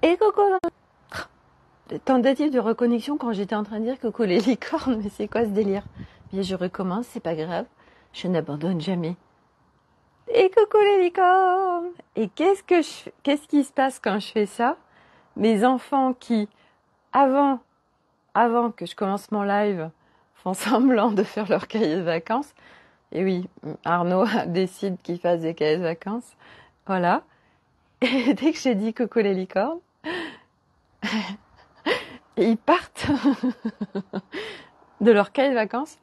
Et coucou, tentative de reconnexion quand j'étais en train de dire coucou les licornes, mais c'est quoi ce délire? Bien, je recommence, c'est pas grave, je n'abandonne jamais. Et coucou les licornes! Et qu'est-ce qui se passe quand je fais ça? Mes enfants qui, avant que je commence mon live, font semblant de faire leur cahier de vacances. Et oui, Arnaud décide qu'il fasse des cahiers de vacances. Voilà. Et dès que j'ai dit coucou les licornes, ils partent de leur cahier de vacances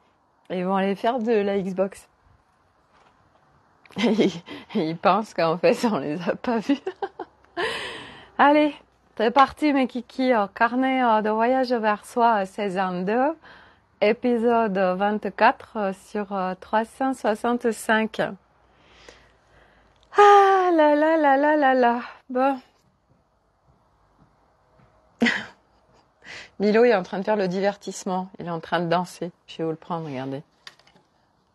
et ils vont aller faire de la Xbox. Et ils pensent qu'en fait, on les a pas vus. Allez, c'est parti mes kikis, carnet de voyage vers soi, saison 2, épisode 24 sur 365. Ah là là là là là là. Bon. Milo est en train de faire le divertissement. Il est en train de danser. Je sais où le prendre, regardez.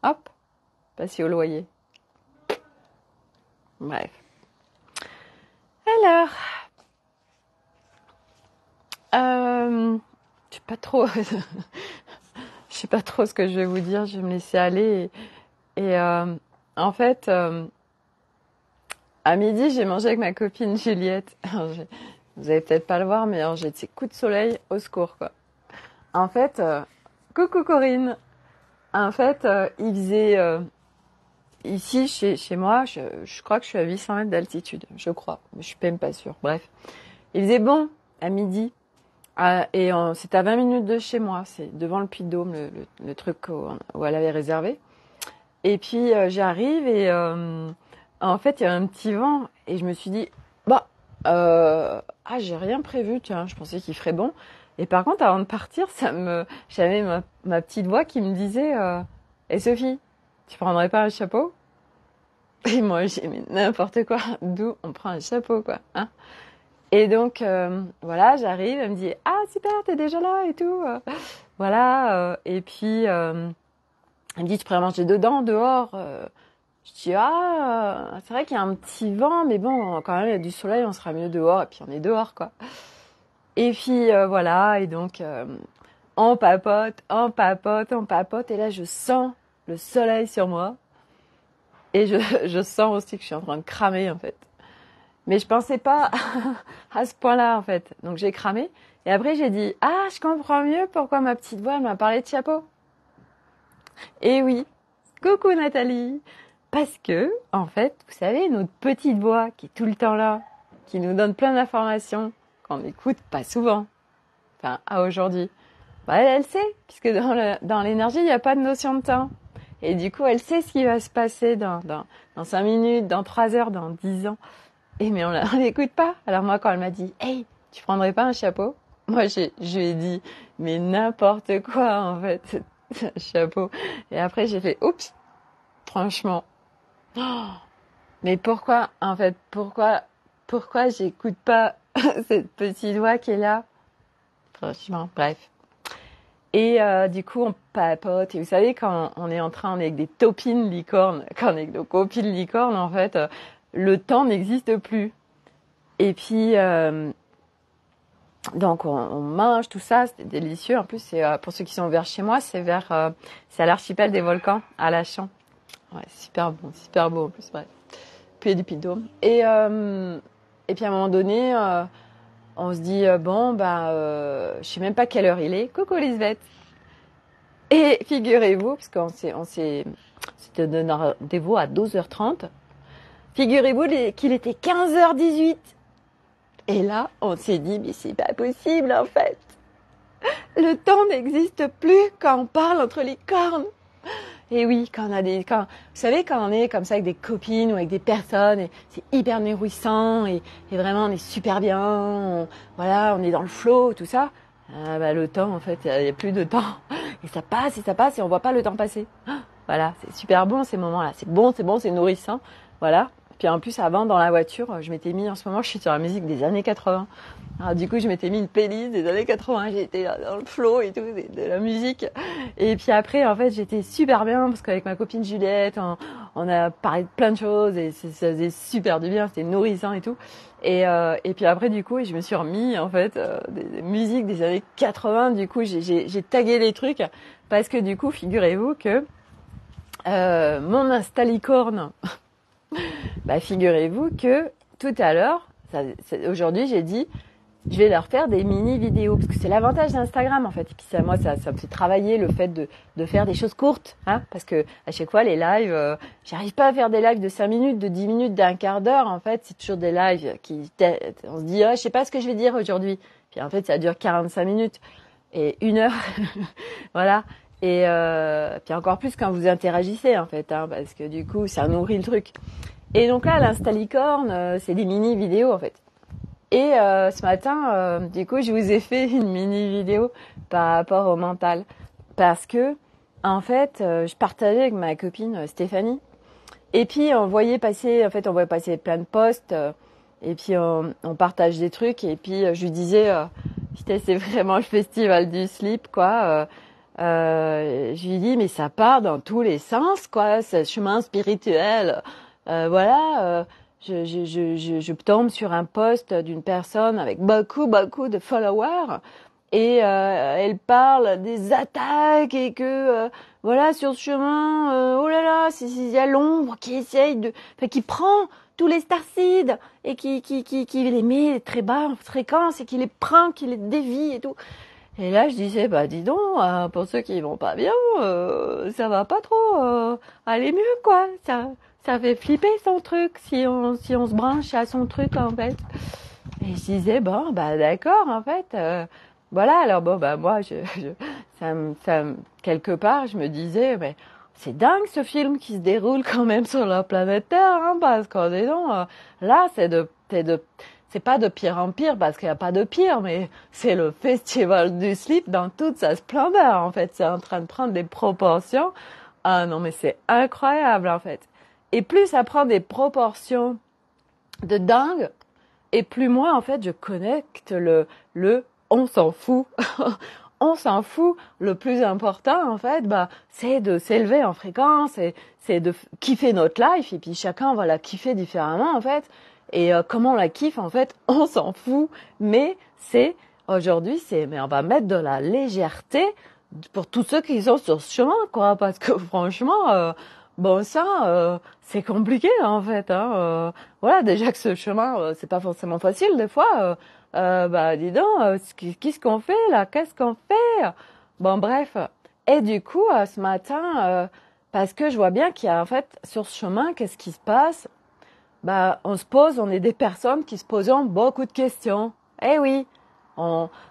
Hop, passé au loyer. Bref. Alors, je sais pas trop ce que je vais vous dire. Je vais me laisser aller. Et en fait, à midi, j'ai mangé avec ma copine Juliette. Alors, vous allez peut-être pas le voir, mais alors j'ai de ces coups de soleil au secours, quoi. En fait, coucou Corinne. En fait, il faisait ici chez moi, je crois que je suis à 800 mètres d'altitude, je crois, mais je suis même pas sûre. Bref, il faisait bon à midi et c'est à 20 minutes de chez moi, c'est devant le Puy-de-Dôme, le truc où elle avait réservé. Et puis j'arrive et en fait il y a un petit vent et je me suis dit j'ai rien prévu, tiens, je pensais qu'il ferait bon. Et par contre, avant de partir, j'avais ma petite voix qui me disait et Sophie, tu prendrais pas un chapeau? Et moi, j'ai mais n'importe quoi, d'où on prend un chapeau, quoi, hein? Et donc, voilà, j'arrive, elle me dit ah super, t'es déjà là et tout, voilà. Et puis, elle me dit tu pourrais manger dedans, dehors. Je dis c'est vrai qu'il y a un petit vent, mais bon, quand même, il y a du soleil, on sera mieux dehors. Et puis on est dehors, quoi. Et puis voilà, et donc on papote, et là je sens le soleil sur moi, et je sens aussi que je suis en train de cramer en fait. Mais je pensais pas à ce point-là en fait, donc j'ai cramé, et après j'ai dit je comprends mieux pourquoi ma petite voix elle m'a parlé de chapeau. Et oui, coucou Nathalie, parce que en fait, vous savez, notre petite voix qui est tout le temps là, qui nous donne plein d'informations, qu'on n'écoute pas souvent, enfin à aujourd'hui, elle sait, puisque dans l'énergie, il n'y a pas de notion de temps. Et du coup, elle sait ce qui va se passer dans 5 minutes, dans 3 heures, dans 10 ans. Et mais on l'écoute pas. Alors moi, quand elle m'a dit « Hey, tu prendrais pas un chapeau ?» Moi, je lui ai dit « Mais n'importe quoi, en fait, un chapeau. » Et après, j'ai fait « Oups, franchement. Oh, mais pourquoi, en fait, pourquoi j'écoute pas cette petite voix qui est là? Franchement, bref. Et du coup, on papote. Et vous savez, quand on est avec des topines licornes, quand on est avec nos copines licornes, en fait, le temps n'existe plus. Et puis, donc, on mange tout ça, c'était délicieux. En plus, c'est pour ceux qui sont vers chez moi, c'est à l'archipel des volcans, à Lachan. Ouais, super beau en plus, bref. Puis du Puy-de-Dôme. Et puis à un moment donné, on se dit je sais même pas quelle heure il est. Coucou Lisbeth. Et figurez-vous, parce c'était donné rendez-vous à 12h30. Figurez-vous qu'il était 15h18. Et là, on s'est dit mais c'est pas possible en fait. Le temps n'existe plus quand on parle entre les cornes. Et oui, vous savez, quand on est comme ça avec des copines ou avec des personnes, et c'est hyper nourrissant et vraiment on est super bien, on est dans le flow, tout ça. Le temps, en fait, il n'y a plus de temps. Et ça passe et on voit pas le temps passer. Voilà, c'est super bon ces moments-là. C'est bon, c'est nourrissant. Voilà. Puis en plus, avant, dans la voiture, je m'étais mis, en ce moment, je suis sur la musique des années 80. Alors du coup, je m'étais mis une playlist des années 80. J'étais là dans le flow et tout, de la musique. Et puis après, en fait, j'étais super bien parce qu'avec ma copine Juliette, on a parlé de plein de choses et ça faisait super du bien. C'était nourrissant et tout. Et puis après, du coup, je me suis remis, en fait, des musiques des années 80. Du coup, j'ai tagué les trucs parce que du coup, figurez-vous que mon Instalicorne, bah, figurez-vous que tout à l'heure, aujourd'hui, j'ai dit, je vais leur faire des mini vidéos parce que c'est l'avantage d'Instagram en fait. Et puis ça, moi, ça me fait travailler le fait de faire des choses courtes, hein, parce que à chaque fois les lives, j'arrive pas à faire des lives de 5 minutes, de 10 minutes, d'un quart d'heure. En fait, c'est toujours des lives on se dit, ah, je sais pas ce que je vais dire aujourd'hui. Puis en fait, ça dure 45 minutes et 1 heure, voilà. Et puis encore plus quand vous interagissez en fait, hein, parce que du coup, ça nourrit le truc. Et donc là, l'Instalicorne, c'est des mini vidéos en fait. Et ce matin, du coup, je vous ai fait une mini vidéo par rapport au mental. Parce que, en fait, je partageais avec ma copine Stéphanie. Et puis, on voyait passer plein de posts. Et puis, on partage des trucs. Et puis, je lui disais, putain, c'est vraiment le festival du slip, quoi. Je lui dis, mais ça part dans tous les sens, quoi. Ce chemin spirituel. Voilà. Je tombe sur un post d'une personne avec beaucoup de followers et elle parle des attaques et que voilà sur ce chemin oh là là il y a l'ombre qui essaye qui prend tous les starseeds et qui les met très bas en fréquence et qui les prend, qui les dévie et tout. Et là, je disais, bah dis donc, pour ceux qui vont pas bien, ça va pas trop aller mieux, quoi. Ça fait flipper son truc si on se branche à son truc, en fait. Et je disais, bon, bah d'accord, en fait. Voilà, alors bon, bah moi, quelque part, je me disais, mais c'est dingue ce film qui se déroule quand même sur la planète Terre, hein, parce que dis donc, là, c'est pas de pire en pire parce qu'il n'y a pas de pire, mais c'est le festival du slip dans toute sa splendeur, en fait. C'est en train de prendre des proportions. Ah non, mais c'est incroyable, en fait. Et plus ça prend des proportions de dingue, et plus moi, en fait, je connecte le on s'en fout. On s'en fout. Le plus important, en fait, bah, c'est de s'élever en fréquence, et c'est de kiffer notre life, et puis chacun va la kiffer différemment, en fait. Et comment on la kiffe, en fait, on s'en fout. Mais aujourd'hui, mais on va mettre de la légèreté pour tous ceux qui sont sur ce chemin, quoi. Parce que franchement, bon, ça, c'est compliqué, en fait. Hein. Voilà, déjà que ce chemin, c'est pas forcément facile, des fois. Bah, dis donc, qu'est-ce qu'on fait, là? Qu'est-ce qu'on fait? Bon, bref. Et du coup, ce matin, parce que je vois bien qu'il y a, en fait, sur ce chemin, qu'est-ce qui se passe? Bah, on est des personnes qui se posent beaucoup de questions. Eh oui,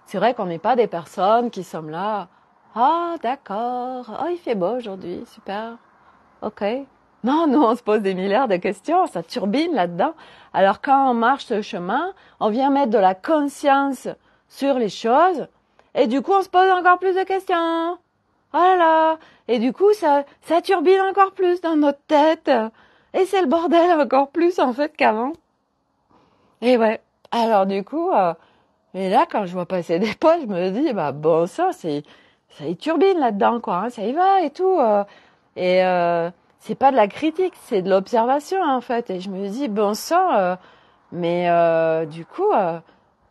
c'est vrai qu'on n'est pas des personnes qui sommes là. Ah, d'accord. Oh, il fait beau aujourd'hui, super. Ok. Non, nous, on se pose des milliards de questions, ça turbine là-dedans. Alors, quand on marche ce chemin, on vient mettre de la conscience sur les choses, et du coup, on se pose encore plus de questions. Voilà. Et du coup, ça turbine encore plus dans notre tête. Et c'est le bordel encore plus, en fait, qu'avant. Et ouais. Alors, du coup, et là, quand je vois passer des posts, je me dis, bah, bon, ça y turbine là-dedans, quoi, hein, ça y va et tout. Et c'est pas de la critique, c'est de l'observation, en fait. Et je me dis, bon sang, mais du coup,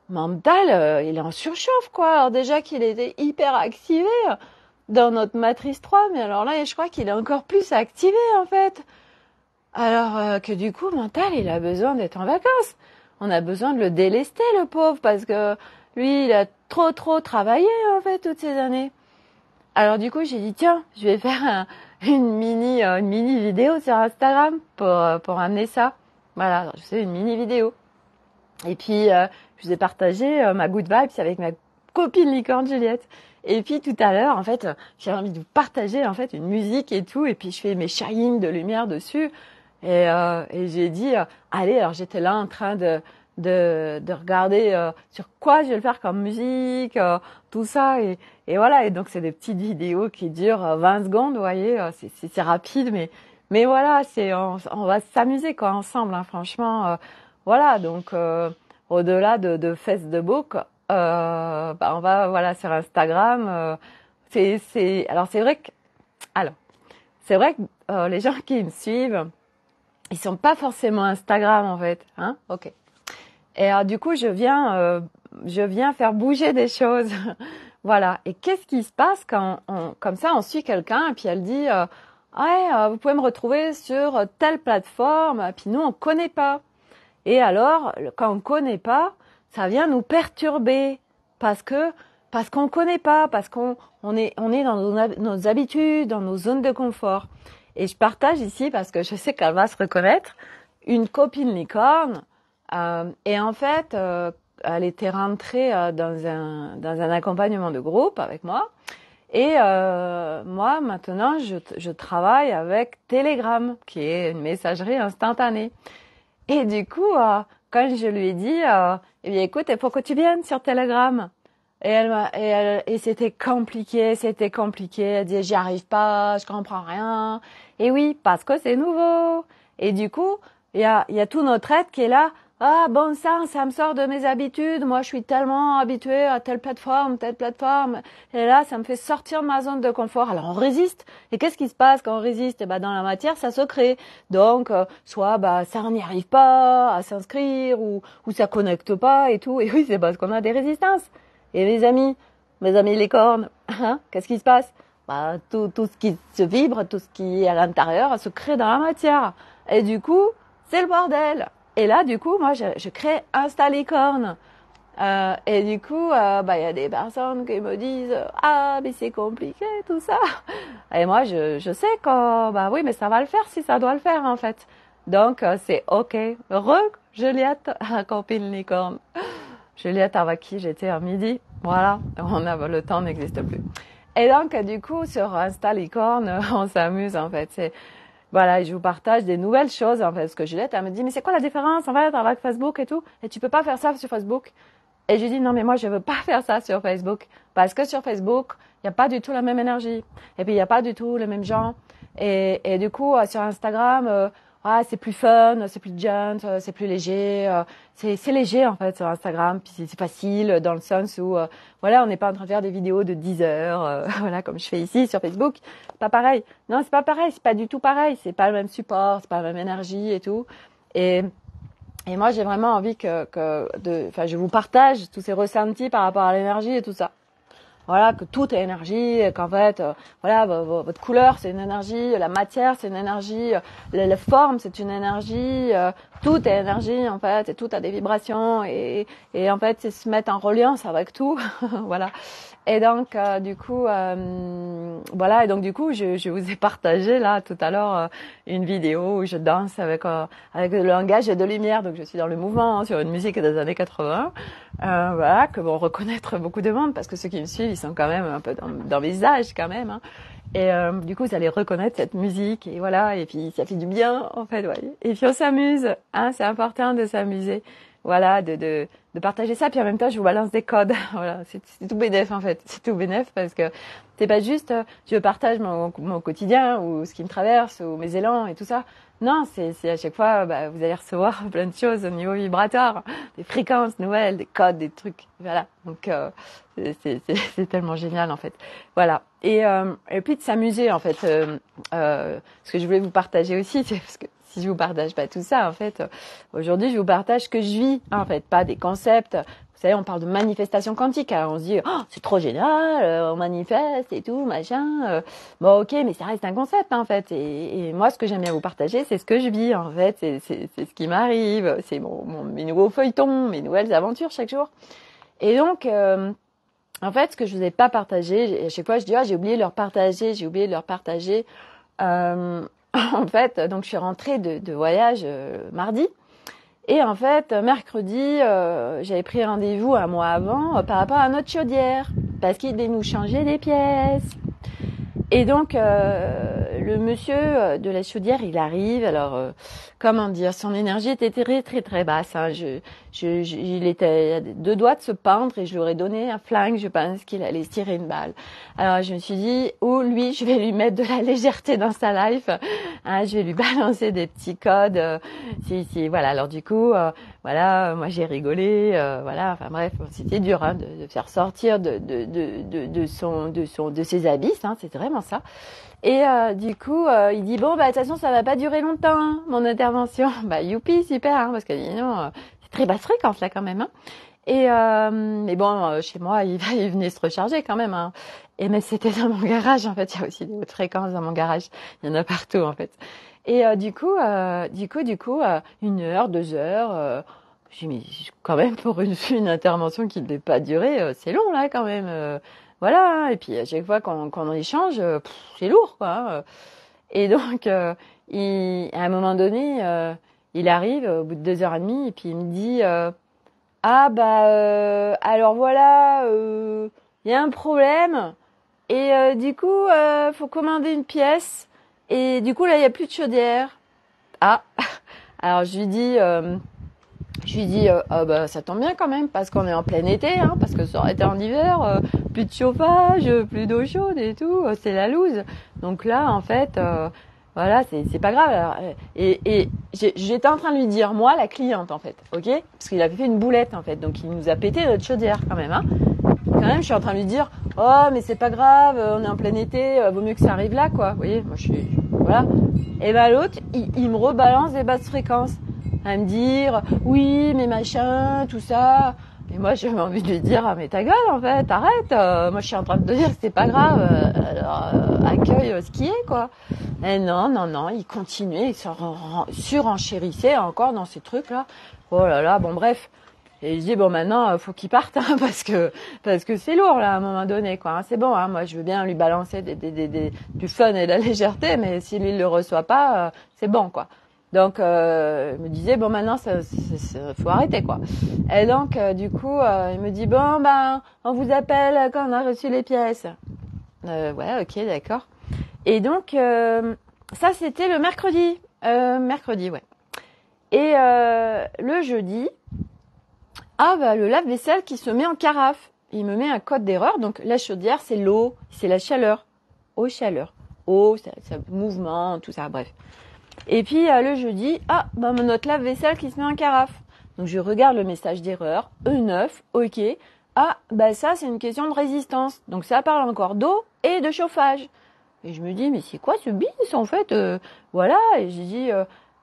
mental, il est en surchauffe, quoi. Alors déjà qu'il était hyper activé dans notre matrice 3, mais alors là, je crois qu'il est encore plus activé, en fait. Alors que du coup, mental, il a besoin d'être en vacances. On a besoin de le délester, le pauvre, parce que lui, il a trop travaillé, en fait, toutes ces années. Alors du coup, j'ai dit, tiens, je vais faire une mini vidéo sur Instagram pour amener ça. Voilà, alors, je fais une mini vidéo. Et puis, je vous ai partagé ma good vibes avec ma copine licorne Juliette. Et puis tout à l'heure, en fait, j'ai envie de vous partager en fait une musique et tout. Et puis je fais mes shines de lumière dessus. Et j'ai dit, allez, alors j'étais là en train de regarder sur quoi je vais le faire comme musique, tout ça. Et voilà, et donc c'est des petites vidéos qui durent 20 secondes, vous voyez, c'est rapide, Mais voilà, on va s'amuser quoi ensemble, hein, franchement. Voilà, donc au-delà de Facebook, on va voilà sur Instagram. Alors c'est vrai que les gens qui me suivent, ils sont pas forcément Instagram en fait, hein. Ok. Et du coup, je viens faire bouger des choses. Voilà. Et qu'est-ce qui se passe quand comme ça, on suit quelqu'un et puis elle dit, ouais, vous pouvez me retrouver sur telle plateforme. Et puis nous, on connaît pas. Et alors, quand on connaît pas, ça vient nous perturber parce qu'on connaît pas, parce on est dans nos habitudes, dans nos zones de confort. Et je partage ici parce que je sais qu'elle va se reconnaître une copine licorne. Et en fait, elle était rentrée dans un accompagnement de groupe avec moi. Et moi, maintenant, je travaille avec Telegram, qui est une messagerie instantanée. Et du coup, quand je lui ai dit, eh bien, écoute, il faut que tu viennes sur Telegram. Et c'était compliqué. Elle disait, j'y arrive pas, je comprends rien. Et oui, parce que c'est nouveau. Et du coup, il y a tout notre être qui est là. Ah, bon sang, ça me sort de mes habitudes. Moi, je suis tellement habituée à telle plateforme. Et là, ça me fait sortir de ma zone de confort. Alors, on résiste. Et qu'est-ce qui se passe quand on résiste? Eh ben, dans la matière, ça se crée. Donc, soit, ça, on n'y arrive pas à s'inscrire ou ça connecte pas et tout. Et oui, c'est parce qu'on a des résistances. Et mes amis licornes, hein, qu'est-ce qui se passe? Tout ce qui se vibre, tout ce qui est à l'intérieur, se crée dans la matière. Et du coup, c'est le bordel. Et là, du coup, moi, je crée Insta licorne. Et du coup, y a des personnes qui me disent, ah, mais c'est compliqué, tout ça. Et moi, je sais que, oui, mais ça va le faire si ça doit le faire, en fait. Donc, c'est OK. Juliette, copine licorne. Juliette avec qui j'étais à midi. Voilà. Le temps n'existe plus. Et donc, du coup, sur Insta licorne, on s'amuse, en fait. Voilà, je vous partage des nouvelles choses, en fait. Parce que Juliette, elle me dit, mais c'est quoi la différence, en fait, avec Facebook et tout? Et tu peux pas faire ça sur Facebook. Et je lui dis, non, mais moi, je veux pas faire ça sur Facebook. Parce que sur Facebook, il n'y a pas du tout la même énergie. Et puis, il n'y a pas du tout les mêmes gens. Et du coup, sur Instagram, c'est plus fun, c'est plus gent, c'est plus léger. C'est léger, en fait, sur Instagram. Puis c'est facile, dans le sens où, voilà, on n'est pas en train de faire des vidéos de 10 heures, voilà, comme je fais ici sur Facebook. Pas pareil. Non, c'est pas pareil. C'est pas du tout pareil. C'est pas le même support, c'est pas la même énergie et tout. Et moi, j'ai vraiment envie je vous partage tous ces ressentis par rapport à l'énergie et tout ça. Voilà, que tout est énergie, qu'en fait, voilà, votre couleur, c'est une énergie, la matière, c'est une énergie, la forme, c'est une énergie, tout est énergie, en fait, et tout a des vibrations, et en fait, c'est se mettre en reliance avec tout, voilà. Et donc, du coup, voilà, et donc, du coup, je vous ai partagé, là, tout à l'heure, une vidéo où je danse avec le langage de lumière, donc je suis dans le mouvement, hein, sur une musique des années 80, voilà, que vont reconnaître beaucoup de monde, parce que ceux qui me suivent, ils sont quand même un peu dans mes âges, quand même, hein. Et du coup, vous allez reconnaître cette musique, et voilà, et puis ça fait du bien, en fait, ouais. Et puis on s'amuse, hein, c'est important de s'amuser, voilà, de partager ça, puis en même temps, je vous balance des codes, voilà, c'est tout bénef, en fait, c'est tout bénef, parce que c'est pas juste, je partage mon quotidien, ou ce qui me traverse, ou mes élans, et tout ça. Non, c'est à chaque fois, vous allez recevoir plein de choses au niveau vibratoire, des fréquences nouvelles, des codes, des trucs, voilà. Donc c'est tellement génial en fait. Voilà. Et puis de s'amuser en fait. Ce que je voulais vous partager aussi, c'est parce que si je vous partage pas tout ça en fait, aujourd'hui je vous partage ce que je vis, en fait, pas des concepts. Vous savez, on parle de manifestation quantique. Alors on se dit, oh, c'est trop génial, on manifeste et tout, machin. Bon, ok, mais ça reste un concept, en fait. Et moi, ce que j'aime bien vous partager, c'est ce que je vis, en fait. C'est ce qui m'arrive. C'est mes nouveaux feuilletons, mes nouvelles aventures chaque jour. Et donc, en fait, ce que je vous ai pas partagé, à chaque fois, je dis, j'ai oublié de leur partager. En fait, donc, je suis rentrée de voyage mardi. Et en fait, mercredi, j'avais pris rendez-vous un mois avant par rapport à notre chaudière, parce qu'il devait nous changer des pièces. Et donc, le monsieur de la chaudière, il arrive. Alors, comment dire, son énergie était très très très basse. Hein. Il était à 2 doigts de se pendre et je lui aurais donné un flingue. Je pense qu'il allait se tirer une balle. Alors je me suis dit, lui, je vais lui mettre de la légèreté dans sa life. Hein, je vais lui balancer des petits codes. Voilà. Alors du coup, voilà, moi j'ai rigolé. Voilà. Enfin bref, c'était dur hein, de faire sortir de ses abysses. Hein, c'est vraiment ça. Et du coup, il dit bon bah de toute façon ça va pas durer longtemps hein, mon intervention. Bah youpi super hein, parce que sinon c'est très basse fréquence là quand même. Hein. Et mais bon chez moi il venait se recharger quand même. Hein. Et mais c'était dans mon garage en fait. Il y a aussi des hautes fréquences dans mon garage. Il y en a partout en fait. Et du coup 1 heure 2 heures. J'ai dit mais quand même pour une intervention qui ne devait pas durer, c'est long là quand même. Voilà, et puis à chaque fois qu'on échange, c'est lourd, quoi. Hein. Et donc, à un moment donné, il arrive au bout de 2h30 et puis il me dit alors voilà, il y a un problème et du coup, faut commander une pièce et du coup là, il y a plus de chaudière. Ah, alors je lui dis bah ça tombe bien quand même parce qu'on est en plein été hein, parce que ça aurait été en hiver, plus de chauffage, plus d'eau chaude et tout, c'est la loose. Donc là en fait voilà, c'est pas grave. Alors, et j'étais en train de lui dire moi la cliente en fait, OK? Parce qu'il avait fait une boulette en fait. Donc il nous a pété notre chaudière quand même hein. Quand même, je suis en train de lui dire "Oh, mais c'est pas grave, on est en plein été, vaut mieux que ça arrive là quoi." Vous voyez, moi je suis voilà. Et ben l'autre, il me rebalance des basses fréquences. À me dire oui mais machin tout ça et moi j'ai envie de lui dire ah mais ta gueule en fait arrête moi je suis en train de te dire que c'est pas grave alors accueille ce qui est quoi et non il continuait il surenchérissait encore dans ces trucs là oh là là bon bref et je dis bon maintenant faut qu'il parte hein, parce que c'est lourd là à un moment donné quoi hein, c'est bon hein, moi je veux bien lui balancer du fun et de la légèreté mais s'il ne le reçoit pas c'est bon quoi. Donc, il me disait, bon, maintenant, faut arrêter, quoi. Et donc, du coup, il me dit, bon, ben, on vous appelle quand on a reçu les pièces. Ouais, ok, d'accord. Et donc, ça, c'était le mercredi. Mercredi, ouais. Et le jeudi, le lave-vaisselle qui se met en carafe. Il me met un code d'erreur. Donc, la chaudière, c'est l'eau, c'est la chaleur. Eau-chaleur. Eau, ça, mouvement, tout ça, bref. Et puis le jeudi, notre lave-vaisselle qui se met en carafe. Donc je regarde le message d'erreur, E9, ok. Ça c'est une question de résistance. Donc ça parle encore d'eau et de chauffage. Et je me dis mais c'est quoi ce bis en fait voilà, et j'ai dit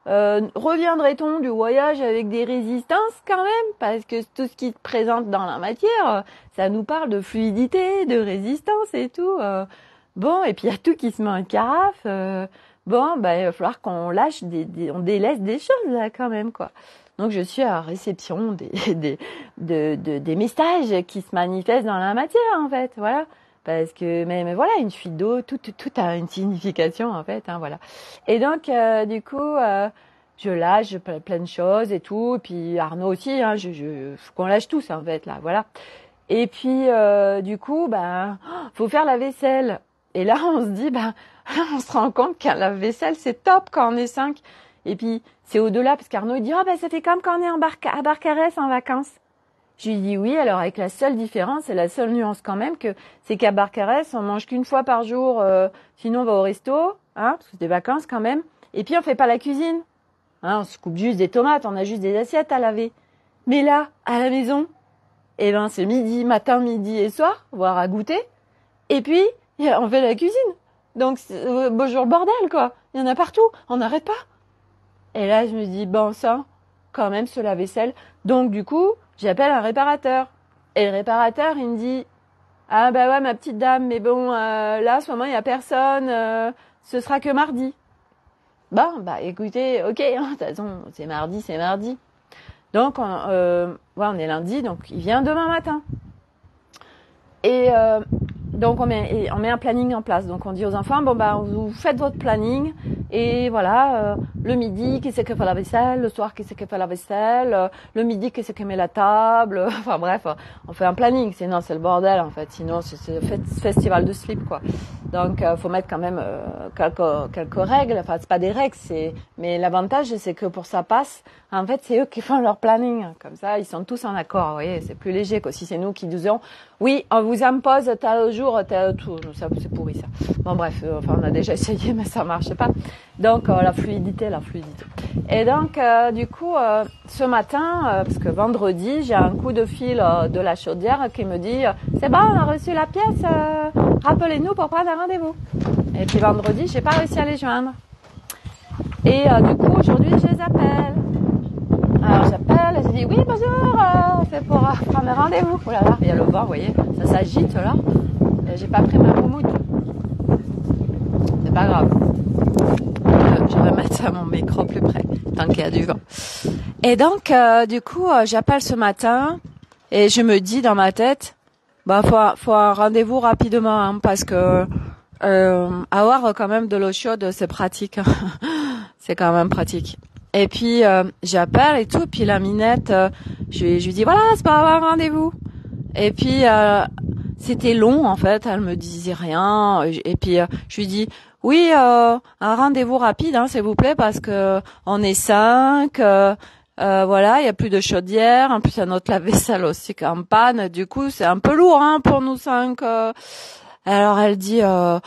reviendrait-on du voyage avec des résistances quand même parce que tout ce qui se présente dans la matière, ça nous parle de fluidité, de résistance et tout. Bon, et puis il y a tout qui se met en carafe. Bon, il va falloir qu'on lâche on délaisse des choses là quand même quoi. Donc je suis à réception des messages qui se manifestent dans la matière en fait, voilà. Parce que mais voilà, une fuite d'eau, tout a une signification en fait, hein, voilà. Et donc du coup, je lâche plein de choses et tout, et puis Arnaud aussi, hein, faut qu'on lâche tous en fait là, voilà. Et puis du coup, faut faire la vaisselle. Et là, on se dit, on se rend compte qu'un lave-vaisselle, c'est top quand on est 5. Et puis, c'est au-delà, parce qu'Arnaud, il dit, ça fait comme quand on est à Barcarès en vacances. Je lui dis oui, alors avec la seule différence, et la seule nuance quand même, c'est qu'à Barcarès, on mange qu'une fois par jour, sinon on va au resto, hein, parce que c'est des vacances quand même. Et puis, on fait pas la cuisine. Hein, on se coupe juste des tomates, on a juste des assiettes à laver. Mais là, à la maison, c'est matin, midi et soir, voire à goûter. Et puis, on fait la cuisine. Donc, bonjour le bordel, quoi. Il y en a partout. On n'arrête pas. Et là, je me dis, bon sang, quand même, ce lave-vaisselle. Donc, du coup, j'appelle un réparateur. Et le réparateur, il me dit, ouais, ma petite dame, mais bon, là, en ce moment, il n'y a personne. Ce sera que mardi. Bon, écoutez, ok, hein, de toute façon, c'est mardi. Donc, on est lundi, donc il vient demain matin. Et donc on met un planning en place. Donc on dit aux enfants, vous faites votre planning Et voilà, le midi, qui c'est qui fait la vaisselle, le soir, qui c'est qui fait la vaisselle, le midi, qui c'est qui met la table. Enfin bref, on fait un planning, sinon c'est le bordel en fait. Sinon c'est festival de slip quoi. Donc faut mettre quand même quelques règles. Enfin c'est pas des règles, mais l'avantage c'est que pour ça passe. En fait c'est eux qui font leur planning. Comme ça ils sont tous en accord. Vous voyez, c'est plus léger que si c'est nous qui disons oui on vous impose tel jour tel tout. Ça c'est pourri ça. Bon bref, enfin on a déjà essayé mais ça marche pas. Donc la fluidité. Et donc du coup ce matin, parce que vendredi j'ai un coup de fil de la chaudière qui me dit c'est bon on a reçu la pièce, rappelez-nous pour prendre un rendez-vous. Et puis vendredi j'ai pas réussi à les joindre. Et du coup aujourd'hui je les appelle. Alors j'appelle et je dis oui bonjour, c'est pour prendre un rendez-vous. Oh là là, il y a le vent, vous voyez, ça s'agite là. Et j'ai pas pris ma moumoute. C'est pas grave. Je vais mettre mon micro plus près, tant qu'il y a du vent. Et donc, du coup, j'appelle ce matin et je me dis dans ma tête, bah, faut un rendez-vous rapidement, hein, parce que avoir quand même de l'eau chaude, c'est pratique. C'est quand même pratique. Et puis, j'appelle et tout, puis la minette, je lui dis, voilà, c'est pour avoir un rendez-vous. Et puis, c'était long, en fait, elle me disait rien. Et puis, je lui dis, oui, un rendez-vous rapide, hein, s'il vous plaît, parce que on est 5, voilà, il y a plus de chaudière, en plus il y a notre lave-vaisselle aussi qui est en panne, du coup c'est un peu lourd hein, pour nous 5. Alors elle dit, ah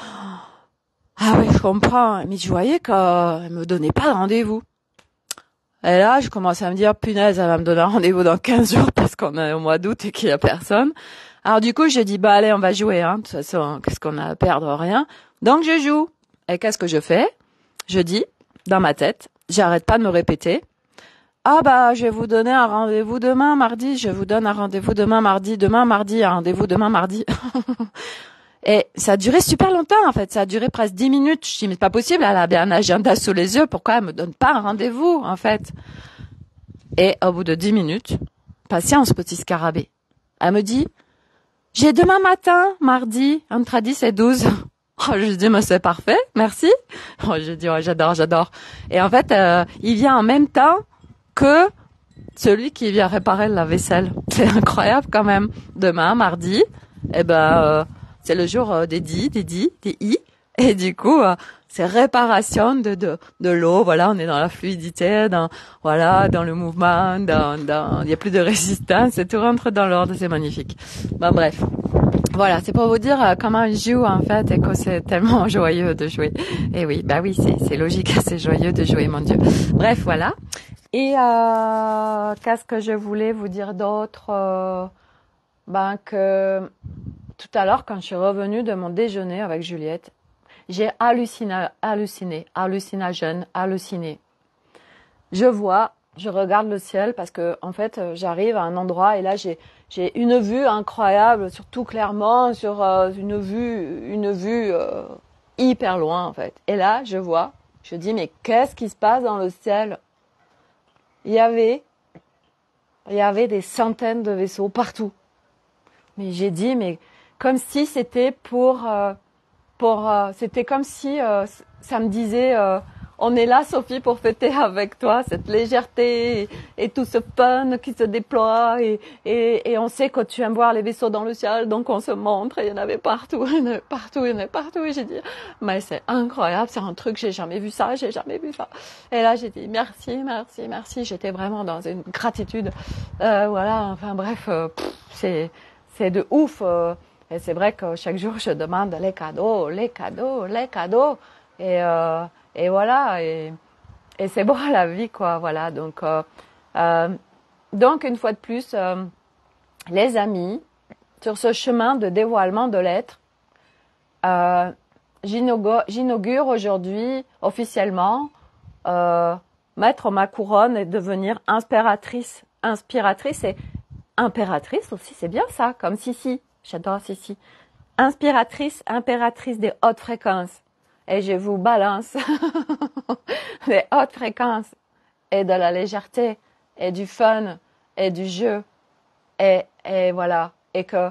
oui, je comprends, mais je voyais qu'elle me donnait pas de rendez-vous. Et là, je commence à me dire, punaise, elle va me donner un rendez-vous dans 15 jours parce qu'on est au mois d'août et qu'il y a personne. Alors du coup, je dis, bah allez, on va jouer, hein, de toute façon, qu'est-ce qu'on a à perdre, rien. Donc je joue. Et qu'est-ce que je fais? Je dis, dans ma tête, j'arrête pas de me répéter, ah bah je vais vous donner un rendez-vous demain mardi, je vous donne un rendez-vous demain mardi, un rendez-vous demain mardi. Et ça a duré super longtemps en fait, ça a duré presque 10 minutes. Je dis mais c'est pas possible, elle a bien un agenda sous les yeux, pourquoi elle me donne pas un rendez-vous en fait? Et au bout de 10 minutes, patience petit scarabée, elle me dit, j'ai demain matin, mardi, entre 10 et 12. Oh, je dis, mais c'est parfait, merci. Oh, je dis, ouais, j'adore. Et en fait, il vient en même temps que celui qui vient réparer la vaisselle. C'est incroyable quand même. Demain, mardi, eh ben, c'est le jour des i. Et du coup, c'est réparation de l'eau. Voilà, on est dans la fluidité, dans le mouvement, il y a plus de résistance et tout rentre dans l'ordre. C'est magnifique. Bon, bref. Voilà, c'est pour vous dire comment je joue en fait et que c'est tellement joyeux de jouer. Et oui, bah oui, c'est logique, c'est joyeux de jouer, mon Dieu. Bref, voilà. Et qu'est-ce que je voulais vous dire d'autre? Que tout à l'heure, quand je suis revenue de mon déjeuner avec Juliette, j'ai halluciné. Je regarde le ciel parce que en fait, j'arrive à un endroit et là j'ai une vue incroyable, surtout clairement sur une vue hyper loin en fait. Et là, je dis mais qu'est-ce qui se passe dans le ciel? Il y avait des centaines de vaisseaux partout. Mais j'ai dit mais comme si c'était c'était comme si ça me disait on est là Sophie pour fêter avec toi cette légèreté et tout ce fun qui se déploie et on sait que tu aimes voir les vaisseaux dans le ciel donc on se montre et il y en avait partout et j'ai dit mais c'est incroyable, c'est un truc, j'ai jamais vu ça. Et là j'ai dit merci, j'étais vraiment dans une gratitude, voilà, enfin bref, c'est de ouf. Et c'est vrai que chaque jour, je demande les cadeaux. Et voilà. Et c'est beau la vie, quoi. Voilà. Donc une fois de plus, les amis, sur ce chemin de dévoilement de l'être, j'inaugure aujourd'hui officiellement mettre ma couronne et devenir inspiratrice et impératrice aussi. C'est bien ça, comme Sissi. J'adore Sissi. Inspiratrice, impératrice des hautes fréquences. Et je vous balance des hautes fréquences et de la légèreté et du fun et du jeu. Et voilà. Et que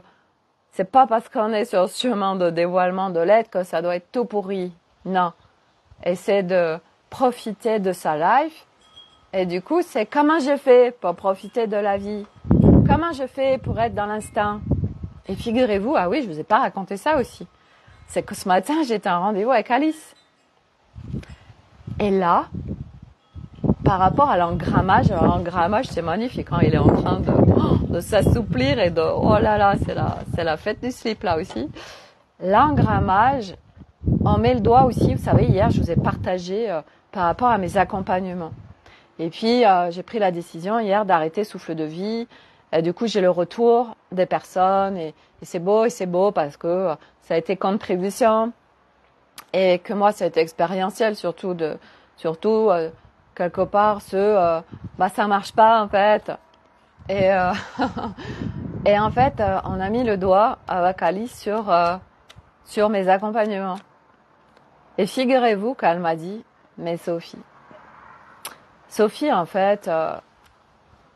c'est pas parce qu'on est sur ce chemin de dévoilement de l'être que ça doit être tout pourri. Non. essaie de profiter de sa life. Et du coup, c'est comment je fais pour profiter de la vie? Comment je fais pour être dans l'instant? Et figurez-vous, ah oui, je vous ai pas raconté ça aussi. C'est que ce matin, j'étais à un rendez-vous avec Alice. Et là, par rapport à l'engrammage, alors l'engrammage c'est magnifique, hein, il est en train de s'assouplir et de, oh là là, c'est la fête du slip là aussi. L'engrammage, on met le doigt aussi, vous savez, hier je vous ai partagé par rapport à mes accompagnements. Et puis j'ai pris la décision hier d'arrêter Souffle de Vie. Et du coup j'ai le retour des personnes et c'est beau parce que ça a été contribution et que moi ça a été expérientiel surtout quelque part ça marche pas en fait et et en fait on a mis le doigt avec Alice sur mes accompagnements et figurez-vous qu'elle m'a dit mais Sophie en fait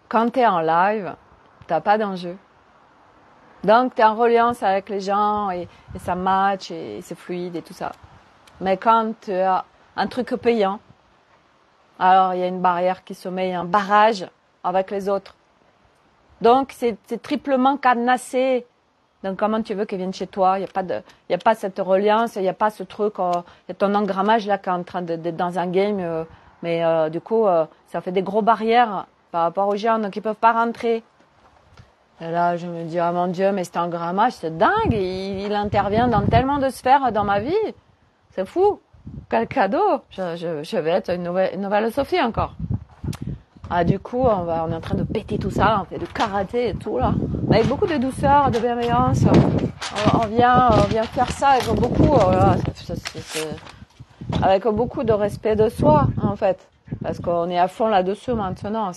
quand t'es en live t'as pas d'enjeu donc t'es en reliance avec les gens et ça match et c'est fluide et tout ça mais quand tu as un truc payant alors il y a une barrière qui se met, un barrage avec les autres. Donc c'est triplement cadenassé. Donc comment tu veux qu'ils viennent chez toi? Il y a pas cette reliance, il y a pas ce truc, il y a ton engrammage là qui est en train d'être dans un game, mais du coup ça fait des gros barrières par rapport aux gens, donc ils peuvent pas rentrer. Et là je me dis ah mon Dieu, mais cet engrammage c'est dingue, il intervient dans tellement de sphères dans ma vie, c'est fou. Quel cadeau! Je vais être une nouvelle Sophie encore. Ah, du coup, on est en train de péter tout ça, on fait du karaté et tout, là. Avec beaucoup de douceur, de bienveillance. On vient faire ça avec beaucoup, avec beaucoup de respect de soi, en fait. Parce qu'on est à fond là-dessus maintenant.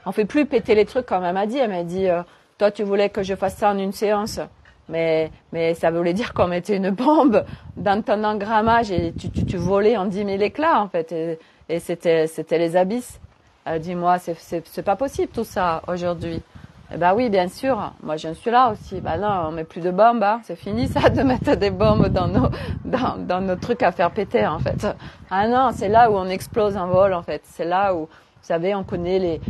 On fait plus péter les trucs comme elle m'a dit. Elle m'a dit, toi, tu voulais que je fasse ça en une séance. Mais ça voulait dire qu'on mettait une bombe dans ton engrammage et tu volais en 10 000 éclats, en fait. Et c'était les abysses. Dis-moi, c'est pas possible tout ça aujourd'hui. Eh ben oui, bien sûr. Moi, je suis là aussi. Ben non, on met plus de bombes, hein. C'est fini ça de mettre des bombes dans nos trucs à faire péter, en fait. Ah non, c'est là où on explose en vol, en fait. C'est là où, vous savez, on connaît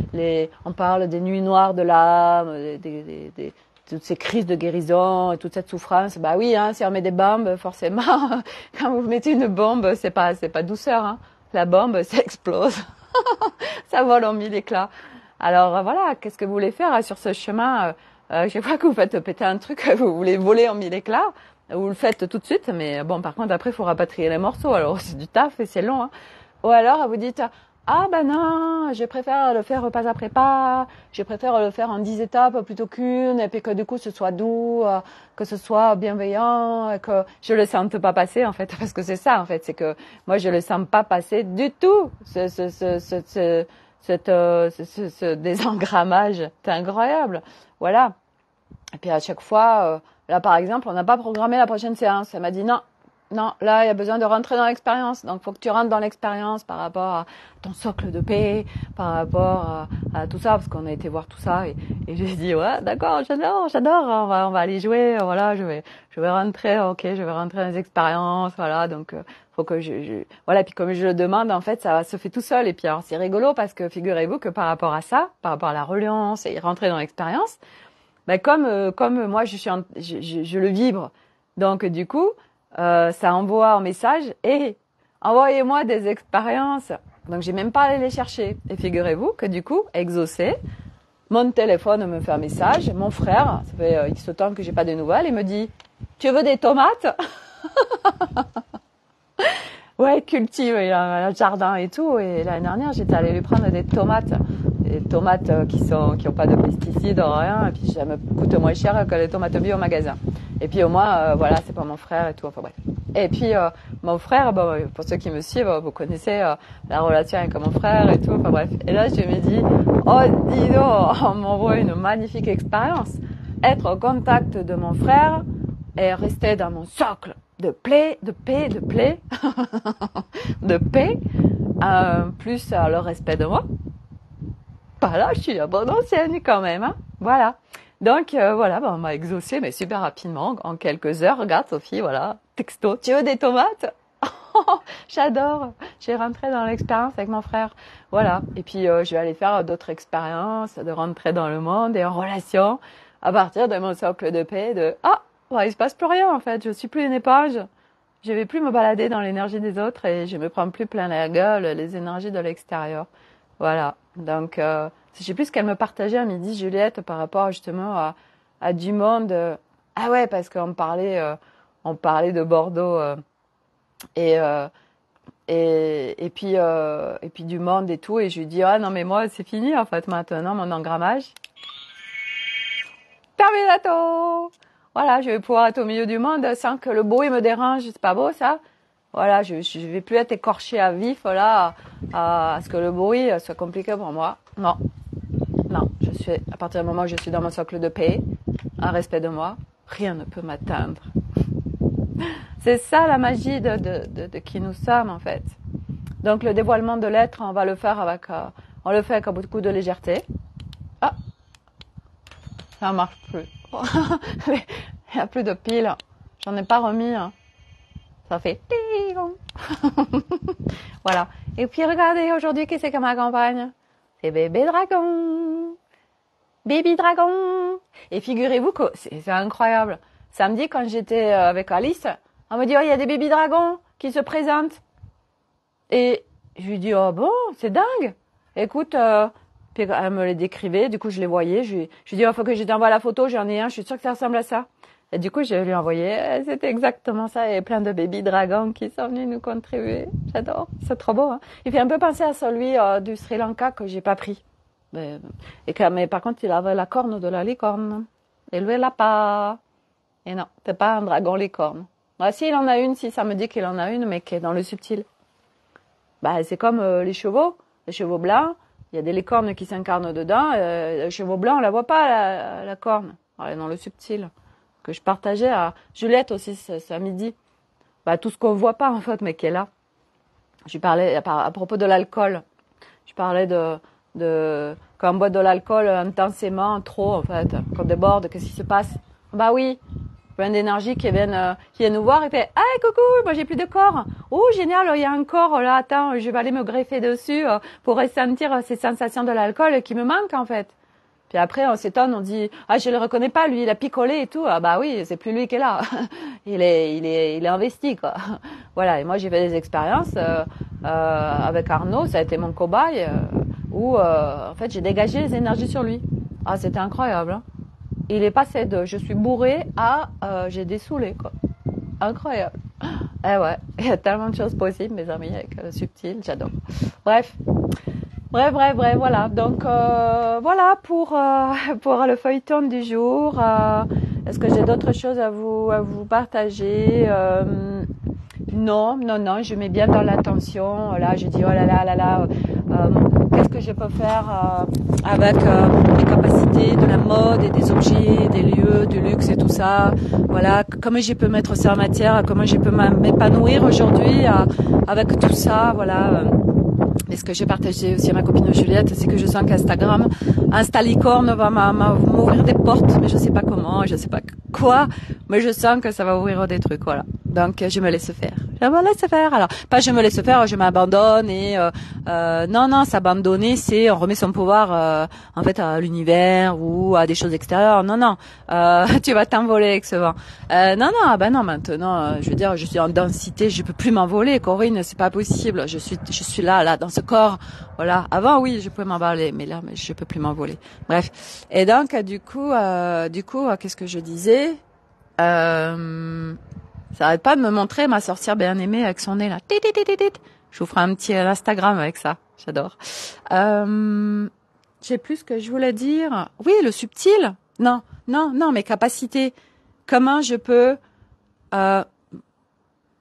on parle des nuits noires de l'âme, toutes ces crises de guérison et toute cette souffrance. Bah oui, hein, si on met des bombes, forcément, quand vous mettez une bombe, c'est pas douceur, hein. La bombe, ça explose. Ça vole en 1000 éclats. Alors voilà, qu'est-ce que vous voulez faire sur ce chemin? Je vois que vous faites péter un truc, vous voulez voler en 1000 éclats, vous le faites tout de suite, mais bon, par contre, après, il faut rapatrier les morceaux. Alors, c'est du taf et c'est long, hein. Ou alors, vous dites, ah ben non, je préfère le faire pas après pas, je préfère le faire en 10 étapes plutôt qu'une, et puis que du coup ce soit doux, que ce soit bienveillant, et que je le sente pas passer en fait, parce que c'est ça en fait, c'est que moi je le sens pas passer du tout, ce désengrammage, c'est incroyable, voilà. Et puis à chaque fois, là par exemple, on n'a pas programmé la prochaine séance, elle m'a dit non, là, il y a besoin de rentrer dans l'expérience. Donc, il faut que tu rentres dans l'expérience par rapport à ton socle de paix, par rapport à tout ça, parce qu'on a été voir tout ça. Et j'ai dit, ouais, d'accord, j'adore, on va aller jouer, voilà, je vais rentrer, ok, je vais rentrer dans les expériences, voilà, donc, faut que voilà, puis comme je le demande, en fait, ça se fait tout seul. Et puis, alors, c'est rigolo parce que figurez-vous que par rapport à ça, par rapport à la reliance et rentrer dans l'expérience, ben, comme moi, je le vibre. Donc, du coup, ça envoie un message et envoyez-moi des expériences. Donc j'ai même pas allé les chercher. Et figurez-vous que du coup, exaucé, mon téléphone me fait un message. Mon frère, ça fait X temps que j'ai pas de nouvelles, il me dit, tu veux des tomates? Ouais, cultive, il a un jardin et tout. Et l'année dernière, j'étais allée lui prendre des tomates qui ont pas de pesticides, rien. Et puis ça me coûte moins cher que les tomates bio au magasin. Et puis au moins, voilà, c'est pas mon frère et tout. Enfin bref. Et puis mon frère, bon, pour ceux qui me suivent, vous connaissez la relation avec mon frère et tout. Enfin bref. Et là, je me dis, oh dis donc, on m'envoie une magnifique expérience. Être au contact de mon frère et rester dans mon socle de paix, de paix, plus le respect de moi. Bah là, je suis la bonne ancienne quand même, hein. Voilà. Donc voilà, on m'a exaucé, mais super rapidement, en quelques heures. Regarde Sophie, voilà, texto. Tu veux des tomates? J'adore. J'ai rentré dans l'expérience avec mon frère. Voilà. Et puis, je vais aller faire d'autres expériences, de rentrer dans le monde et en relation à partir de mon socle de paix il se passe plus rien, en fait. Je suis plus une éponge. Je vais plus me balader dans l'énergie des autres et je me prends plus plein la gueule les énergies de l'extérieur. Voilà. Donc, je sais plus ce qu'elle me partageait à midi, Juliette, par rapport justement à du monde. Ah ouais, parce on parlait de Bordeaux et, euh, et puis du monde et tout. Et je lui dis, ah non, mais moi, c'est fini, en fait, maintenant, mon engrammage. Terminato! Voilà, je vais pouvoir être au milieu du monde sans que le bruit me dérange. C'est pas beau, ça? Voilà, je vais plus être écorchée à vif, là, à ce que le bruit soit compliqué pour moi. Non. Non. À partir du moment où je suis dans mon socle de paix, un respect de moi, rien ne peut m'atteindre. C'est ça la magie de qui nous sommes, en fait. Donc, le dévoilement de l'être, on va le faire on le fait avec beaucoup de légèreté. Ah! Ça marche plus. Il n'y a plus de piles. J'en ai pas remis. Ça fait voilà. Et puis regardez aujourd'hui qui c'est que m'accompagne. C'est bébé dragon. Baby dragon. Et figurez-vous que c'est incroyable. Samedi quand j'étais avec Alice, on me dit il y a des bébés dragons qui se présentent. Et je lui dis oh bon, c'est dingue. Écoute, puis elle me les décrivait, du coup je les voyais, je lui dis il faut que je t'envoie la photo, j'en ai un, je suis sûre que ça ressemble à ça. Et du coup je lui ai envoyé, c'était exactement ça, il y avait plein de bébés dragons qui sont venus nous contribuer. J'adore, c'est trop beau. Hein. Il fait un peu penser à celui du Sri Lanka que j'ai pas pris. Mais par contre il avait la corne de la licorne. Et lui il l'a pas. Et non, c'est pas un dragon licorne. Bah, si il en a une, si ça me dit qu'il en a une, mais qui est dans le subtil. Bah c'est comme les chevaux blancs. Il y a des licornes qui s'incarnent dedans. Le chevaux blanc, on la voit pas, la corne. Elle est dans le subtil. Que je partageais à Juliette aussi ce midi. Bah, tout ce qu'on voit pas, en fait, mais qui est là. Je parlais à propos de l'alcool. Je parlais quand on boit de l'alcool intensément, trop, en fait, qu'on déborde, qu'est-ce qui se passe? Bah oui. Plein d'énergie qui viennent nous voir et fait « Ah, coucou, moi j'ai plus de corps. Oh, génial, il y a un corps là, attends, je vais aller me greffer dessus pour ressentir ces sensations de l'alcool qui me manquent en fait. » Puis après, on s'étonne, on dit « Ah, je le reconnais pas, lui, il a picolé et tout. » Ah bah oui, c'est plus lui qui est là. il est investi, quoi. Voilà, et moi j'ai fait des expériences avec Arnaud, ça a été mon cobaye, où en fait j'ai dégagé les énergies sur lui. Ah, c'était incroyable, hein. Il est passé de je suis bourré à j'ai dessoulé, quoi. Incroyable. Eh ouais, il y a tellement de choses possibles, mes amis, avec le subtil, j'adore. Bref, voilà. Donc voilà pour le feuilleton du jour. Est-ce que j'ai d'autres choses à vous partager? Non, je mets bien dans l'attention. Là, je dis oh là là. Qu'est-ce que je peux faire avec les capacités de la mode et des objets, des lieux, du luxe et tout ça. Voilà, comment je peux mettre ça en matière, comment je peux m'épanouir aujourd'hui avec tout ça. Voilà. Mais ce que j'ai partagé aussi à ma copine Juliette, c'est que je sens qu'Instagram, Instalicorne va m'ouvrir des portes, mais je sais pas comment, je sais pas quoi, mais je sens que ça va ouvrir des trucs, voilà. Donc je me laisse faire. Je me laisse faire. Alors, pas je me laisse faire, je m'abandonne et non, s'abandonner, c'est on remet son pouvoir en fait à l'univers ou à des choses extérieures. Non, tu vas t'envoler avec ce vent. Non, maintenant, je veux dire, je suis en densité, je peux plus m'envoler, Corinne, c'est pas possible. Je suis là dans ce corps. Voilà. Avant oui, je pouvais m'emballer, mais là je peux plus m'envoler. Bref. Et donc du coup, qu'est-ce que je disais? Ça arrête pas de me montrer ma sorcière bien aimée avec son nez là. Je vous ferai un petit Instagram avec ça. J'adore. Je sais plus ce que je voulais dire. Oui, le subtil. Non, mes capacités. Comment je peux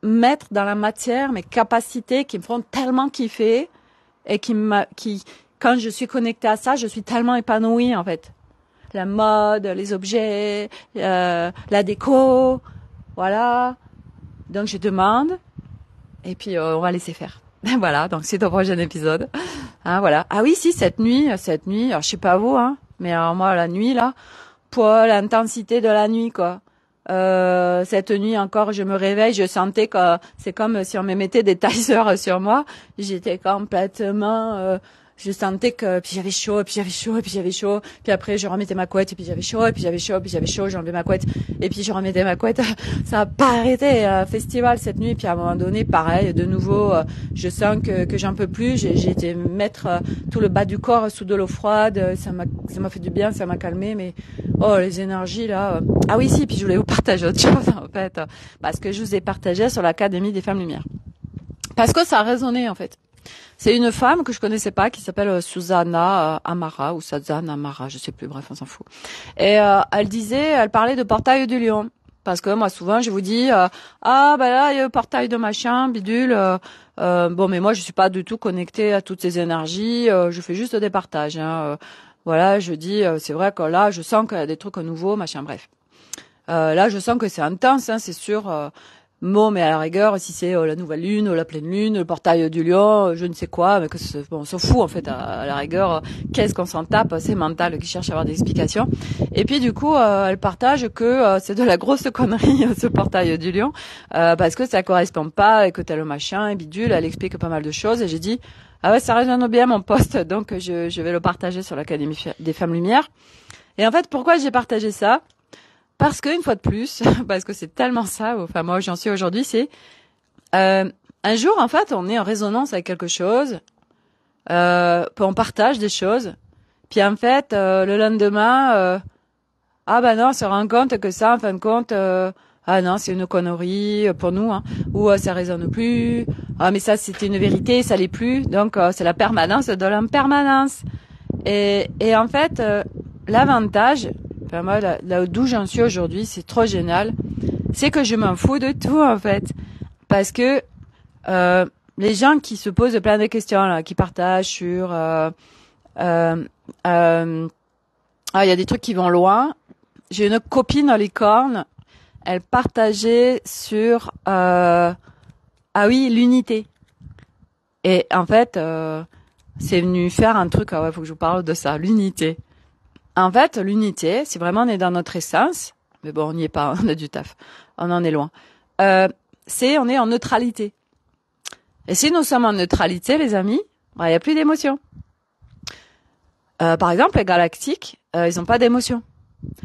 mettre dans la matière mes capacités qui me font tellement kiffer et qui quand je suis connectée à ça, je suis tellement épanouie en fait. La mode, les objets, la déco, voilà. Donc je demande et puis on va laisser faire. Voilà, donc c'est au prochain épisode. Hein, voilà. Ah oui, si cette nuit, alors je sais pas vous, hein, mais alors moi la nuit là, pour l'intensité de la nuit quoi. Cette nuit encore, je me réveille, je sentais que c'est comme si on me mettait des tasers sur moi. J'étais complètement, je sentais que, puis j'avais chaud, et puis j'avais chaud, et puis j'avais chaud. Puis après, je remettais ma couette, et puis j'avais chaud, et puis j'avais chaud, et puis j'avais chaud. J'enlevais ma couette, et puis je remettais ma couette. Ça a pas arrêté, festival cette nuit. Puis à un moment donné, pareil, de nouveau, je sens que j'en peux plus. J'ai été mettre tout le bas du corps sous de l'eau froide. Ça m'a fait du bien, ça m'a calmé, mais oh, les énergies là. Ah oui, si, puis je voulais vous partager autre chose en fait, parce que je vous ai partagé sur l'Académie des Femmes Lumière. Parce que ça a résonné en fait. C'est une femme que je connaissais pas qui s'appelle Susanna Amara ou Suzanne Amara, je sais plus, bref, on s'en fout. Et elle parlait de Portail du Lion. Parce que moi souvent je vous dis ah ben là il y a le portail de machin bidule bon mais moi je suis pas du tout connectée à toutes ces énergies, je fais juste des partages voilà, je dis c'est vrai que là je sens qu'il y a des trucs nouveaux machin bref. Là je sens que c'est intense c'est sûr. Bon, mais à la rigueur, si c'est la nouvelle lune, la pleine lune, le portail du lion, je ne sais quoi, mais bon, on s'en fout en fait. À la rigueur, qu'est-ce qu'on s'en tape? C'est mental qui cherche à avoir des explications. Et puis du coup, elle partage que c'est de la grosse connerie ce portail du lion, parce que ça correspond pas et que t'as le machin et bidule. Elle explique pas mal de choses et j'ai dit ah ouais, ça résonne bien mon post, donc je vais le partager sur l'Académie des Femmes Lumière. Et en fait, pourquoi j'ai partagé ça? Parce que une fois de plus, parce que c'est tellement ça, enfin moi j'en suis aujourd'hui, c'est un jour en fait on est en résonance avec quelque chose, puis on partage des choses, puis en fait le lendemain, ah ben non, on se rend compte que ça en fin de compte, ah non c'est une connerie pour nous, ou ça résonne plus, ah mais ça c'était une vérité, ça l'est plus, donc c'est la permanence de l'impermanence. Et en fait l'avantage, enfin moi, là d'où j'en suis aujourd'hui, c'est trop génial. C'est que je m'en fous de tout, en fait. Parce que les gens qui se posent plein de questions, là, qui partagent sur... il y a des trucs qui vont loin. J'ai une copine licorne, elle partageait sur... ah oui, l'unité. Et en fait, c'est venu faire un truc... Ah ouais, faut que je vous parle de ça, l'unité. En fait, l'unité, si vraiment on est dans notre essence, mais bon, on n'y est pas, on a du taf, on en est loin, on est en neutralité. Et si nous sommes en neutralité, les amis, il n'y a plus d'émotions. Par exemple, les galactiques, ils n'ont pas d'émotions.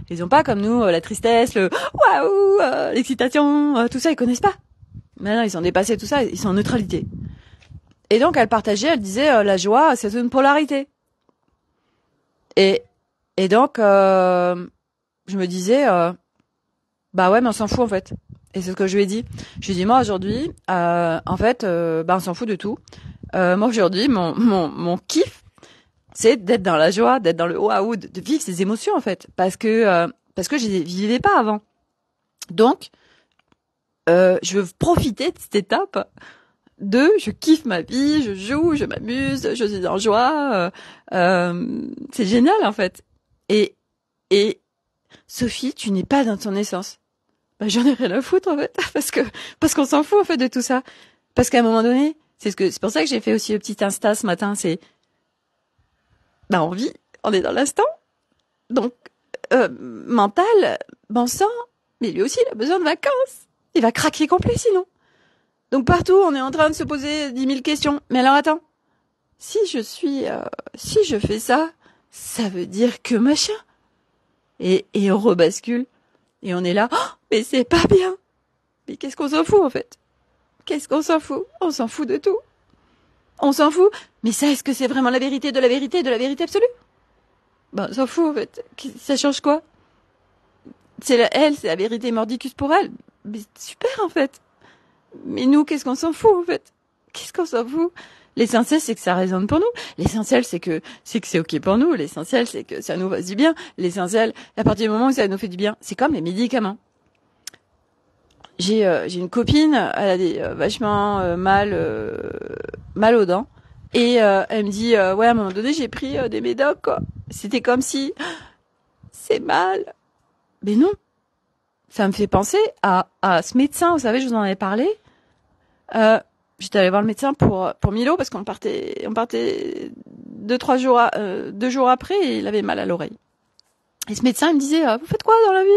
Ils n'ont pas comme nous la tristesse, le waouh, l'excitation, tout ça, ils connaissent pas. Maintenant, ils sont dépassés, tout ça, ils sont en neutralité. Et donc, elle partageait, elle disait, la joie, c'est une polarité. Et donc, je me disais, bah ouais, mais on s'en fout en fait. Et c'est ce que je lui ai dit. Je lui ai dit, moi aujourd'hui, en fait, on s'en fout de tout. Moi aujourd'hui, mon kiff, c'est d'être dans la joie, d'être dans le waouh, de vivre ces émotions en fait, parce que je les vivais pas avant. Donc, je veux profiter de cette étape. Je kiffe ma vie, je joue, je m'amuse, je suis en joie. C'est génial en fait. Et Sophie, tu n'es pas dans ton essence. Bah, j'en ai rien à foutre en fait, parce qu'on s'en fout en fait de tout ça. Parce qu'à un moment donné, c'est pour ça que j'ai fait aussi le petit Insta ce matin. C'est, on vit, on est dans l'instant. Donc mental, bon sang, mais lui aussi il a besoin de vacances. Il va craquer complet sinon. Donc partout, on est en train de se poser 10 000 questions. Mais alors attends, si je fais ça, ça veut dire que machin. Et on rebascule. Et on est là, oh, mais c'est pas bien. Mais qu'est-ce qu'on s'en fout en fait? Qu'est-ce qu'on s'en fout? On s'en fout de tout. On s'en fout. Mais ça, est-ce que c'est vraiment la vérité de la vérité absolue? On s'en fout en fait. Ça change quoi? C'est la vérité mordicus pour elle. Mais super en fait. Mais nous, qu'est-ce qu'on s'en fout en fait? Qu'est-ce qu'on s'en fout? L'essentiel, c'est que ça résonne pour nous. L'essentiel, c'est que c'est ok pour nous. L'essentiel, c'est que ça nous fasse du bien. L'essentiel, à partir du moment où ça nous fait du bien, c'est comme les médicaments. J'ai une copine, elle a des vachement mal aux dents, et elle me dit ouais, à un moment donné, j'ai pris des médocs quoi. C'était comme si c'est mal. Mais non. Ça me fait penser à ce médecin, vous savez, je vous en avais parlé. J'étais allée voir le médecin pour Milo parce qu'on partait 2 jours après et il avait mal à l'oreille. Et ce médecin il me disait vous faites quoi dans la vie?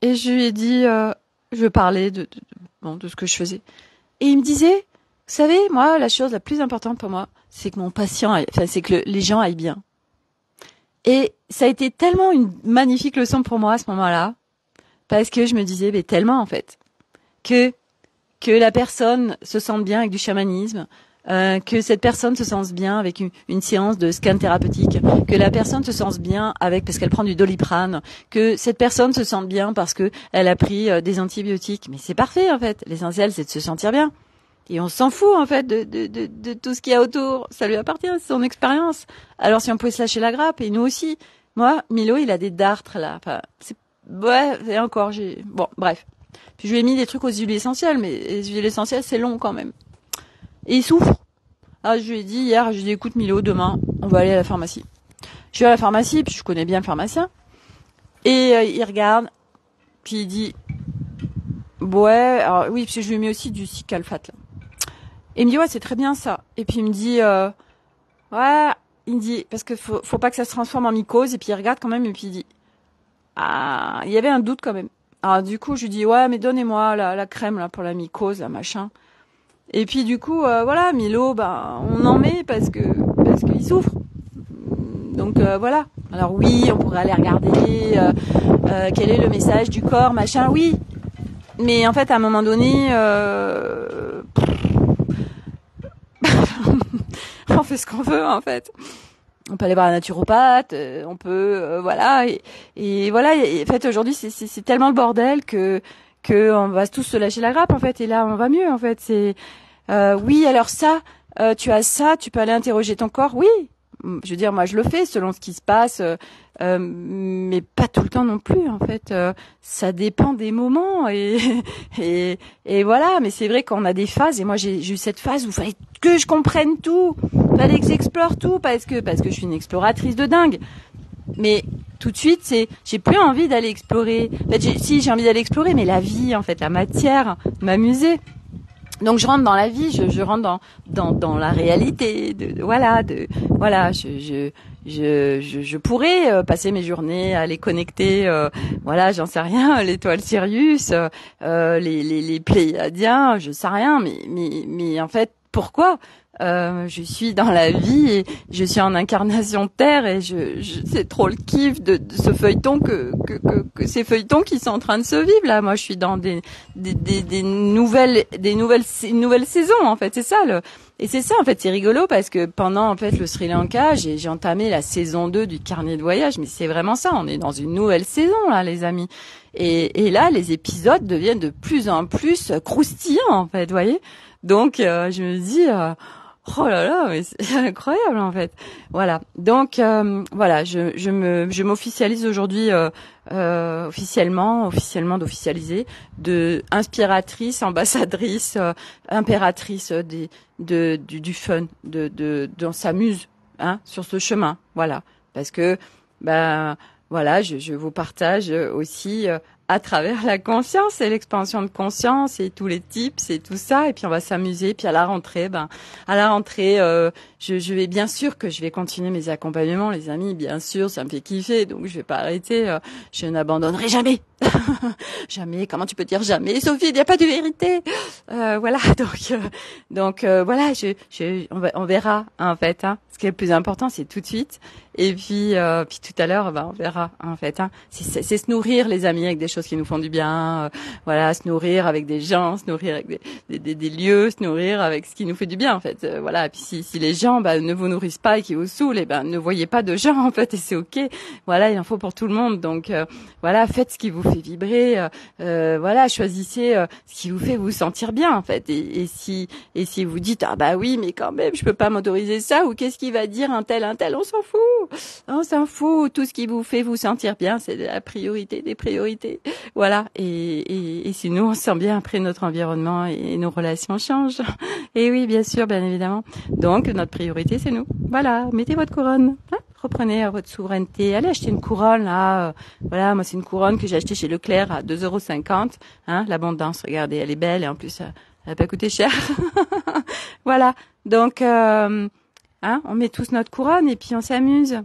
Et je lui ai dit, je parlais de ce que je faisais. Et il me disait, vous savez, moi, la chose la plus importante pour moi, c'est que mon patient, c'est que les gens aillent bien. Et ça a été tellement une magnifique leçon pour moi à ce moment-là, parce que je me disais, mais tellement en fait, que la personne se sente bien avec du chamanisme, que cette personne se sente bien avec une séance de scan thérapeutique, que la personne se sente bien avec parce qu'elle prend du Doliprane, que cette personne se sente bien parce que elle a pris des antibiotiques. Mais c'est parfait en fait. L'essentiel c'est de se sentir bien. Et on s'en fout en fait de tout ce qu'il y a autour. Ça lui appartient, c'est son expérience. Alors si on pouvait se lâcher la grappe, et nous aussi. Moi, Milo, il a des dartres là. Enfin, et encore, bon, bref. Puis je lui ai mis des trucs aux huiles essentielles, mais les huiles essentielles c'est long quand même. Et il souffre. Alors je lui ai dit hier, je lui ai dit écoute Milo, demain on va aller à la pharmacie. Je vais à la pharmacie, puis je connais bien le pharmacien. Et il regarde, puis il dit ouais, alors oui, parce que je lui ai mis aussi du Cicalfate là. Et il me dit ouais c'est très bien ça. Et puis il me dit ouais, il me dit parce que faut pas que ça se transforme en mycose. Et puis il regarde quand même et puis il dit ah il y avait un doute quand même. Alors du coup je lui dis ouais mais donnez-moi la crème là pour la mycose là machin. Et puis du coup, voilà, Milo, on en met parce qu'il souffre. Donc voilà. Alors oui, on pourrait aller regarder quel est le message du corps, machin. Oui, mais en fait, à un moment donné, on fait ce qu'on veut en fait. On peut aller voir un naturopathe, on peut, voilà. Et voilà. Et, en fait, aujourd'hui, c'est tellement le bordel que on va tous se lâcher la grappe en fait. Et là, on va mieux en fait. C'est oui, alors ça, tu as ça, tu peux aller interroger ton corps. Oui, je veux dire, moi je le fais selon ce qui se passe, mais pas tout le temps non plus. En fait, ça dépend des moments et et voilà. Mais c'est vrai qu'on a des phases et moi j'ai eu cette phase où il fallait que je comprenne tout, fallait que j'explore tout parce que je suis une exploratrice de dingue. Mais tout de suite, j'ai plus envie d'aller explorer. En fait, j'ai envie d'aller explorer, mais la vie, en fait, la matière, m'amuser. Donc je rentre dans la vie, je rentre dans la réalité. Voilà, je pourrais passer mes journées à les connecter. Voilà, j'en sais rien. L'étoile Sirius, les Pléiadiens, je sais rien. Mais en fait, pourquoi? Je suis dans la vie et je suis en incarnation Terre et c'est trop le kiff de ce feuilleton que ces feuilletons qui sont en train de se vivre là. Moi, je suis dans des nouvelles saisons en fait. C'est ça et c'est ça en fait. C'est rigolo parce que pendant en fait le Sri Lanka, j'ai entamé la saison 2 du carnet de voyage. Mais c'est vraiment ça. On est dans une nouvelle saison là, les amis. Et là, les épisodes deviennent de plus en plus croustillants en fait. Vous voyez. Donc, je me dis. Oh là là, mais c'est incroyable en fait. Voilà. Donc voilà, je m'officialise aujourd'hui officiellement d'officialiser de inspiratrice, ambassadrice, impératrice du fun, on s'amuse sur ce chemin. Voilà. Parce que voilà, je vous partage aussi à travers la conscience et l'expansion de conscience et tous les tips et tout ça, et puis on va s'amuser. Puis à la rentrée, je vais bien sûr que je vais continuer mes accompagnements, les amis, bien sûr, ça me fait kiffer, donc je vais pas arrêter, je n'abandonnerai jamais. Jamais, comment tu peux dire jamais, Sophie, il n'y a pas de vérité. Voilà, donc voilà, on verra en fait. Ce qui est le plus important, c'est tout de suite. Et puis tout à l'heure, on verra en fait. C'est se nourrir, les amis, avec des choses qui nous font du bien. Voilà, se nourrir avec des gens, se nourrir avec des lieux, se nourrir avec ce qui nous fait du bien en fait. Voilà. Et puis si les gens ne vous nourrissent pas et qui vous saoulent, ne voyez pas de gens en fait. Et c'est ok. Voilà, il en faut pour tout le monde. Donc voilà, faites ce qui vous fait vibrer. Voilà, choisissez ce qui vous fait vous sentir bien en fait. Et si vous dites oui, mais quand même, je peux pas m'autoriser ça, ou qu'est-ce qu'il va dire un tel, on s'en fout. Tout ce qui vous fait vous sentir bien, c'est la priorité des priorités. Voilà. Et si nous on se sent bien, après notre environnement et nos relations changent. Et oui, bien sûr, bien évidemment. Donc notre priorité, c'est nous. Voilà, mettez votre couronne. Reprenez votre souveraineté. Allez acheter une couronne là. Voilà, moi c'est une couronne que j'ai achetée chez Leclerc à 2,50 €. L'abondance, regardez, elle est belle et en plus elle n'a pas coûté cher. Voilà. Donc on met tous notre couronne et puis on s'amuse.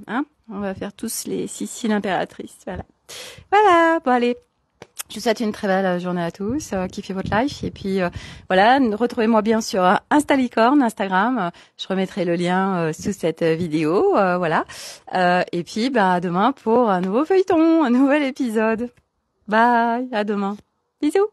On va faire tous les Sicile impératrices. Voilà. Voilà. Bon allez. Je vous souhaite une très belle journée à tous, kiffez votre life et puis voilà, retrouvez-moi bien sur Instalicorne, Instagram, je remettrai le lien sous cette vidéo, voilà. Et puis à demain pour un nouveau feuilleton, un nouvel épisode. Bye, à demain. Bisous.